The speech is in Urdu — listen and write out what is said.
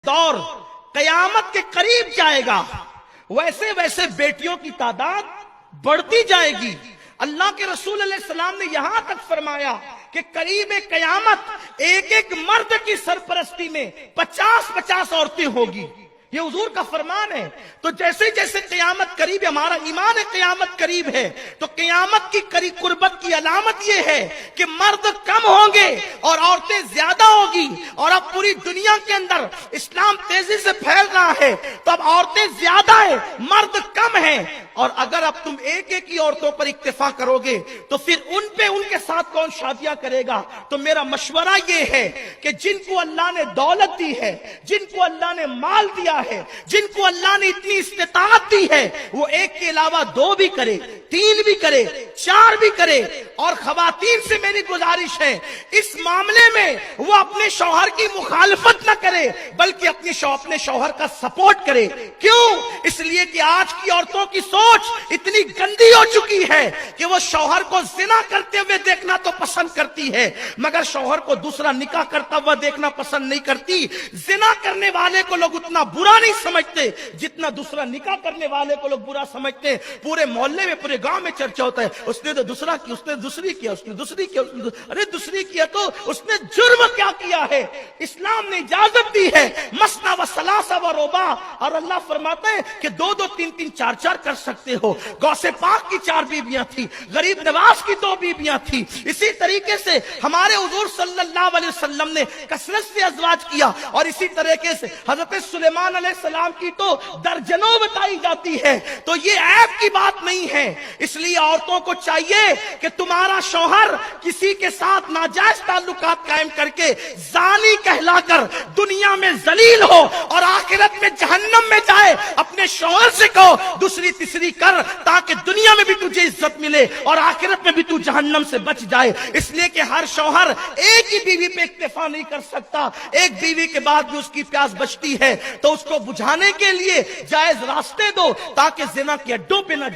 دور قیامت کے قریب جائے گا ویسے ویسے بیٹیوں کی تعداد بڑھتی جائے گی۔ اللہ کے رسول علیہ السلام نے یہاں تک فرمایا کہ قریب قیامت ایک ایک مرد کی سرپرستی میں 50 عورتیں ہوگی۔ یہ حضور کا فرمان ہے۔ تو جیسے جیسے قیامت قریب ہے، ہمارا ایمان ہے قیامت قریب ہے، تو قیامت کی قریب قربت کی علامت یہ ہے کہ مرد کم ہوں گے اور عورتیں زیادہ ہوگی۔ اور اب پوری دنیا کے اندر اسلام تیزی سے پھیل رہا ہے، تو اب عورتیں زیادہ ہیں، مرد کم ہیں۔ اور اگر اب تم ایک ایک ہی عورتوں پر اکتفا کرو گے تو پھر ان کے ساتھ کون شادیاں کرے گا؟ تو میرا مشورہ یہ ہے کہ جن کو اللہ نے دولت دی ہے، جن کو اللہ نے مال دیا ہے، جن کو اللہ نے اتنی استطاعت دی ہے، وہ ایک کے علاوہ 2 بھی کرے، 3 بھی کرے، 4 بھی کرے۔ اور خواتین سے میری گزارش ہے اس معاملے میں وہ اپنے شوہر کی مخالفت نہ کرے بلکہ اپنے شوہر کا سپورٹ کرے۔ کیوں؟ اس لیے کہ آج کی عورتوں کی سوچ اتنی گندی ہو چکی ہے کہ وہ شوہر کو زنا کرتے ہوئے دیکھنا تو پسند کرتی ہے مگر شوہر کو دوسرا نکاح کرتا ہوا دیکھنا پسند نہیں کرتی۔ زنا کرنے والے کو لوگ اتنا برا نہیں سمجھتے جتنا دوسرا نکاح کرنے والے کو لوگ برا سمجھتے ہیں۔ پورے محلے میں، پورے گاؤں میں چرچا ہوتا ہے، اس نے تو دوسرا کیا، اس نے دوسری کیا، اس نے دوسری کیا، ارے دوسری کیا تو اس نے جرم کیا کیا ہے؟ اسلام نے اجازت دی ہے مثنی و ثلاثہ و رباع، اور اللہ فرماتا ہے کہ 2 3 4 کر سکتے ہو۔ غوث پاک کی 4 بیویاں تھی، غریب نواز کی 2 بیویاں تھی۔ اسی طریقے سے ہمارے حضور صلی اللہ علیہ وسلم نے کثرت سے ازواج کیا، اور اسی طریقے سے حضرت سلیمان علیہ السلام کی تو درجنوں بتائی جاتی ہے۔ تو یہ عیب کی بات نہیں ہے۔ اس لیے عورتوں کو چاہیے کہ تمہارا شوہر کسی کے ساتھ ناجائز تعلقات قائم کر کے زانی کہلا کر دنیا میں ذلیل ہو اور آخرت میں جہنم میں جائے، اپنے شوہر سے کہو دوسری تیسری کر تاکہ دنیا میں بھی تجھے عزت ملے اور آخرت میں بھی تو جہنم سے بچ جائے۔ اس لیے کہ ہر شوہر ایک ہی بیوی پہ اکتفا نہیں کر سکتا، ایک بیوی کے بعد بھی اس کی پیاس بچتی ہے، تو اس کو بجھانے کے لیے جائز راستے دو تاکہ زنا کے اڈوں پہ نہ